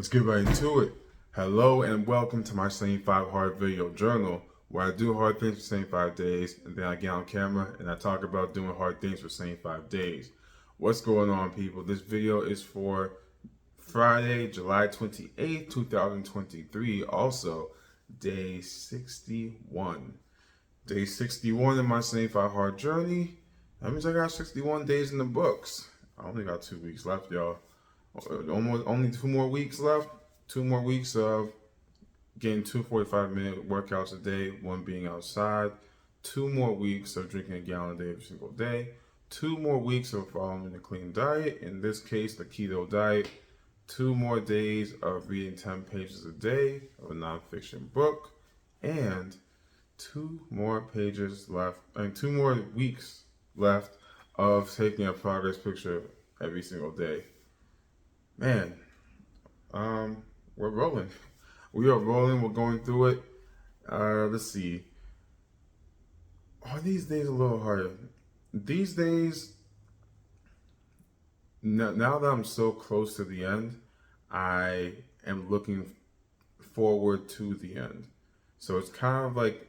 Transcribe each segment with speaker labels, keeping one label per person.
Speaker 1: Let's get right into it. Hello and welcome to my 75 Hard Video Journal, where I do hard things for 75 days, and then I get on camera and I talk about doing hard things for 75 days. What's going on, people? This video is for Friday, July 28th, 2023, also day 61. Day 61 in my 75 Hard Journey. That means I got 61 days in the books. I only got 2 weeks left, y'all. Only 2 more weeks left. 2 more weeks of getting two 45-minute workouts a day, one being outside. 2 more weeks of drinking a gallon a day every single day. 2 more weeks of following a clean diet, in this case, the keto diet. 2 more days of reading 10 pages a day of a nonfiction book. And 2 more weeks left of taking a progress picture every single day. Man, we're rolling. We are rolling. We're going through it. Let's see. Are these days a little harder? These days, now that I'm so close to the end, I am looking forward to the end. So it's kind of like,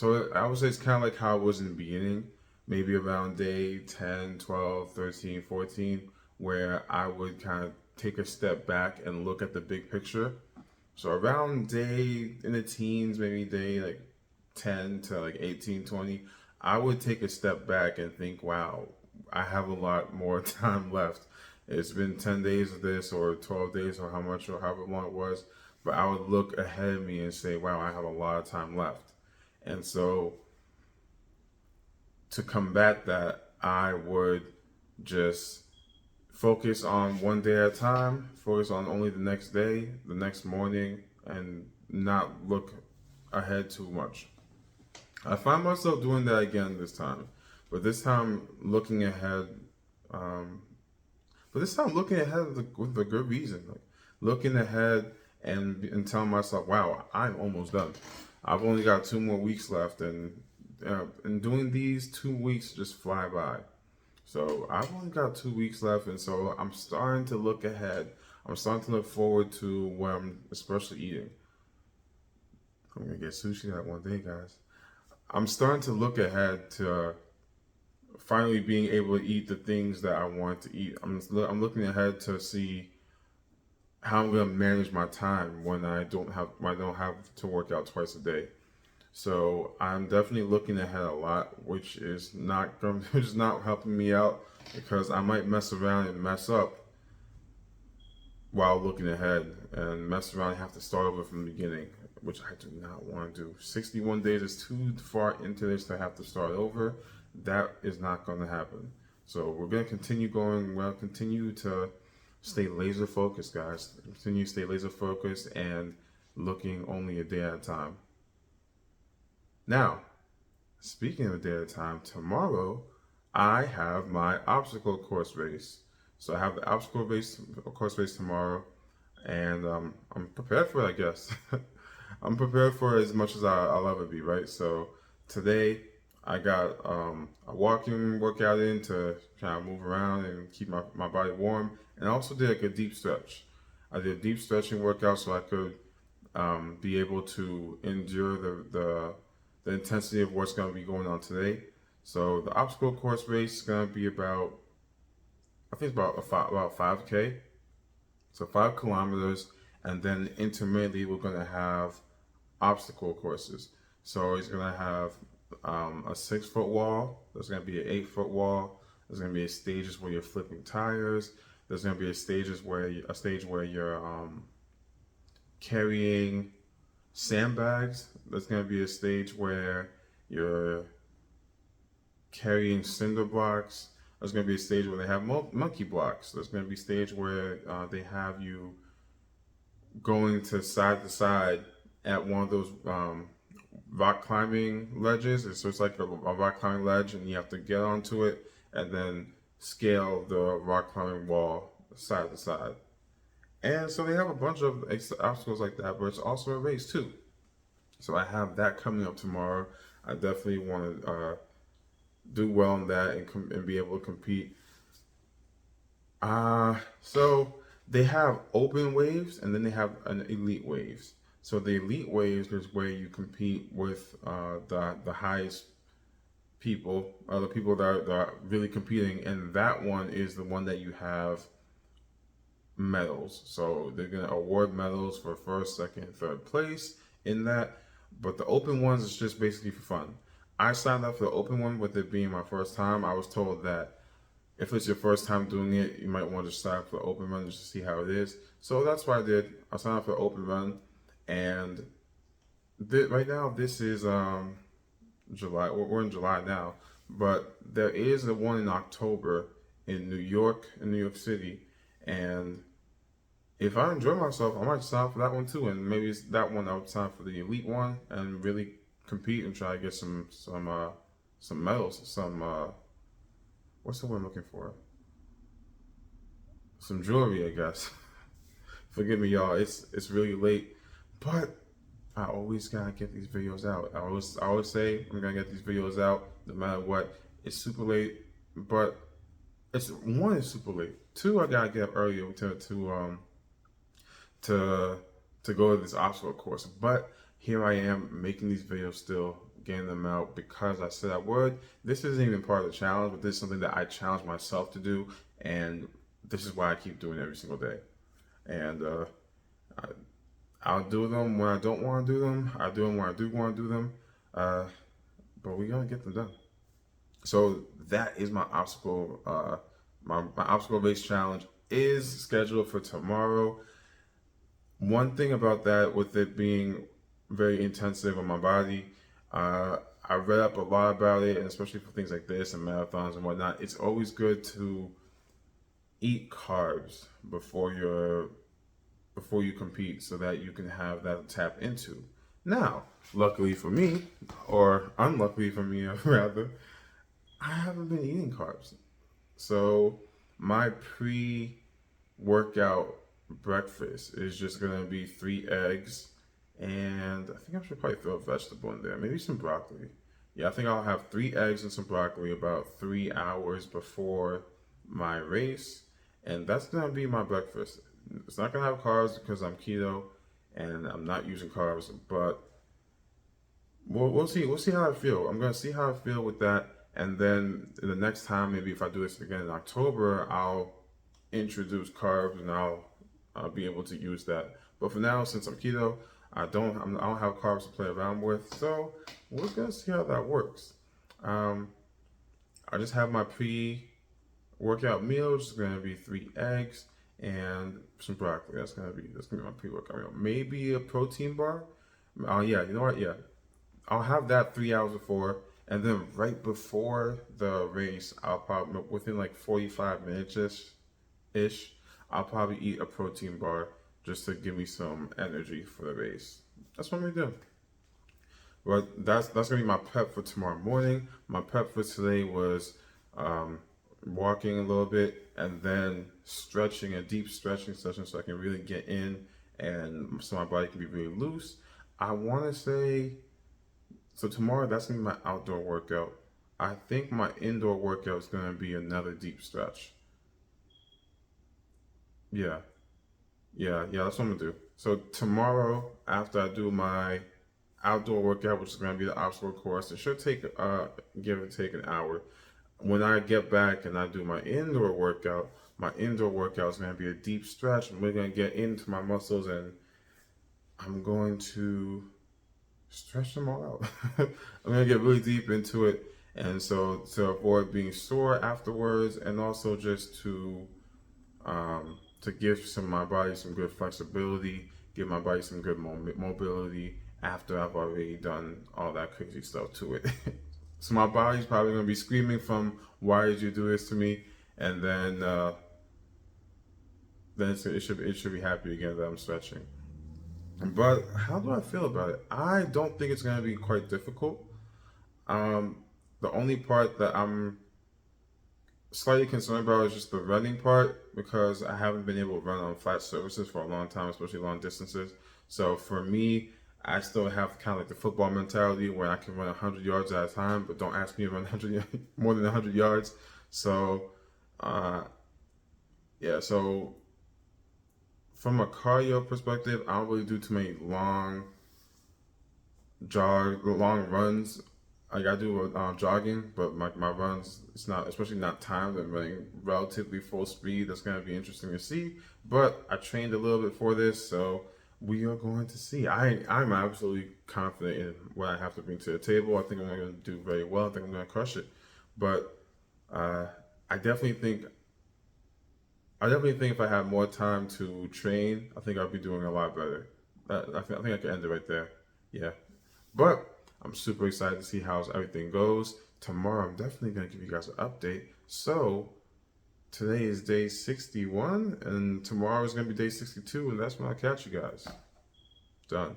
Speaker 1: I would say it's kind of like how it was in the beginning, maybe around day 10, 12, 13, 14, where I would kind of take a step back and look at the big picture. So around day in the teens, maybe day like 10 to like 18, 20, I would take a step back and think, wow, I have a lot more time left. It's been 10 days of this or 12 days or how much or however long it was. But I would look ahead of me and say, wow, I have a lot of time left. And so to combat that, I would just focus on one day at a time, focus on only the next day, the next morning, and not look ahead too much. I find myself doing that again this time, but this time looking ahead, with a good reason, like looking ahead and telling myself, wow, I'm almost done. I've only got 2 more weeks left, and doing these 2 weeks just fly by. So I've only got 2 weeks left, and so I'm starting to look ahead. I'm starting to look forward to what I'm especially eating. I'm gonna get sushi that one day, guys. I'm starting to look ahead to finally being able to eat the things that I want to eat. I'm looking ahead to see how I'm gonna manage my time when I don't have to work out twice a day. So I'm definitely looking ahead a lot, which is not helping me out, because I might mess around and mess up while looking ahead and mess around and have to start over from the beginning, which I do not want to do. 61 days is too far into this to have to start over. That is not going to happen. So we're going to continue going. We'll continue to stay laser focused, guys. Continue to stay laser focused and looking only a day at a time. Now, speaking of a day at a time, tomorrow I have my obstacle course race. So I have the obstacle course race tomorrow, and I'm prepared for it, I guess. I'm prepared for it as much as I'll ever be, right? So today I got a walking workout in to kind of move around and keep my body warm, and I also did like a deep stretch. I did a deep stretching workout so I could be able to endure the intensity of what's going to be going on today. So the obstacle course race is going to be about 5K, so 5 kilometers, and then intermittently we're going to have obstacle courses. So it's going to have a 6-foot wall. There's going to be an 8-foot wall. There's going to be stages where you're flipping tires. There's going to be a stage where you're carrying sandbags. There's going to be a stage where you're carrying cinder blocks. There's going to be a stage where they have monkey blocks. There's going to be a stage where they have you going to side at one of those rock climbing ledges. So it's like a rock climbing ledge, and you have to get onto it and then scale the rock climbing wall side to side. And so they have a bunch of obstacles like that, but it's also a race too. So I have that coming up tomorrow. I definitely want to do well in that and be able to compete. So they have open waves and then they have an elite waves. So the elite waves is where you compete with the highest people, the people that are really competing, and that one is the one that you have medals. So they're gonna award medals for first, second, third place in that. But the open ones is just basically for fun. I signed up for the open one with it being my first time. I was told that if it's your first time doing it, you might want to sign up for the open run just to see how it is. So that's what I did. I signed up for the open run, and right now this is July. We're in July now, but there is a one in October in New York City, and if I enjoy myself, I might sign up for that one too, and maybe it's that one I would sign for the elite one and really compete and try to get some medals, some what's the word I'm looking for? Some jewelry, I guess. Forgive me, y'all. It's really late, but I always gotta get these videos out. I always say I'm gonna get these videos out no matter what. It's super late, but it's super late. Two, I gotta get up earlier to to go to this obstacle course. But here I am making these videos still, getting them out because I said I would. This isn't even part of the challenge, but this is something that I challenge myself to do, and this is why I keep doing it every single day. And I, I'll do them when I don't want to do them. I do them when I do want to do them. Uh, but we gotta get them done. So that is my obstacle. My obstacle race challenge is scheduled for tomorrow. One thing about that, with it being very intensive on my body, I read up a lot about it, and especially for things like this and marathons and whatnot, it's always good to eat carbs before you compete, so that you can have that to tap into. Now, luckily for me, or unluckily for me, rather, I haven't been eating carbs. So my pre-workout breakfast is just gonna be 3 eggs, and I think I should probably throw a vegetable in there, maybe some broccoli. Yeah, I think I'll have 3 eggs and some broccoli about 3 hours before my race, and that's gonna be my breakfast. It's not gonna have carbs because I'm keto and I'm not using carbs, but we'll see. We'll see how I feel. I'm gonna see how I feel with that, and then the next time, maybe if I do this again in October, I'll introduce carbs and I'll be able to use that. But for now, since I'm keto, I don't have carbs to play around with, so we're gonna see how that works. Um, I just have my pre-workout meal, which is gonna be 3 eggs and some broccoli. That's gonna be my pre-workout meal. Maybe a protein bar. Yeah, you know what? Yeah, I'll have that 3 hours before, and then right before the race, I'll probably within like 45 minutes ish, I'll probably eat a protein bar just to give me some energy for the race. That's what I'm gonna do. But that's gonna be my prep for tomorrow morning. My prep for today was um, walking a little bit and then stretching, a deep stretching session, so I can really get in and so my body can be really loose. I want to say so tomorrow. That's gonna be my outdoor workout. I think my indoor workout is gonna be another deep stretch. Yeah, yeah. That's what I'm gonna do. So tomorrow, after I do my outdoor workout, which is gonna be the obstacle course, it should take give or take an hour. When I get back and I do my indoor workout is gonna be a deep stretch, and we're gonna get into my muscles, and I'm going to stretch them all out. I'm gonna get really deep into it, and so to avoid being sore afterwards, and also just to give my body some good flexibility, give my body some good mobility after I've already done all that crazy stuff to it. So my body's probably gonna be screaming from "Why did you do this to me?" And then it should be happy again that I'm stretching. But how do I feel about it? I don't think it's gonna be quite difficult. Um, the only part that I'm slightly concerned about is just the running part, because I haven't been able to run on flat surfaces for a long time, especially long distances. So for me, I still have kind of like the football mentality where I can run 100 yards at a time, but don't ask me to run 100 more than 100 yards. So, uh, yeah. So from a cardio perspective, I don't really do too many long runs. Like I do jogging, but my runs, it's not, especially not timed. I'm running relatively full speed. That's gonna be interesting to see. But I trained a little bit for this, so we are going to see. I'm absolutely confident in what I have to bring to the table. I think I'm going to do very well. I think I'm going to crush it. But uh, I definitely think I definitely think if I had more time to train, I think I'd be doing a lot better. I think I can end it right there. Yeah. But I'm super excited to see how everything goes. Tomorrow, I'm definitely going to give you guys an update. So, today is day 61, and tomorrow is going to be day 62, and that's when I'll catch you guys. Done.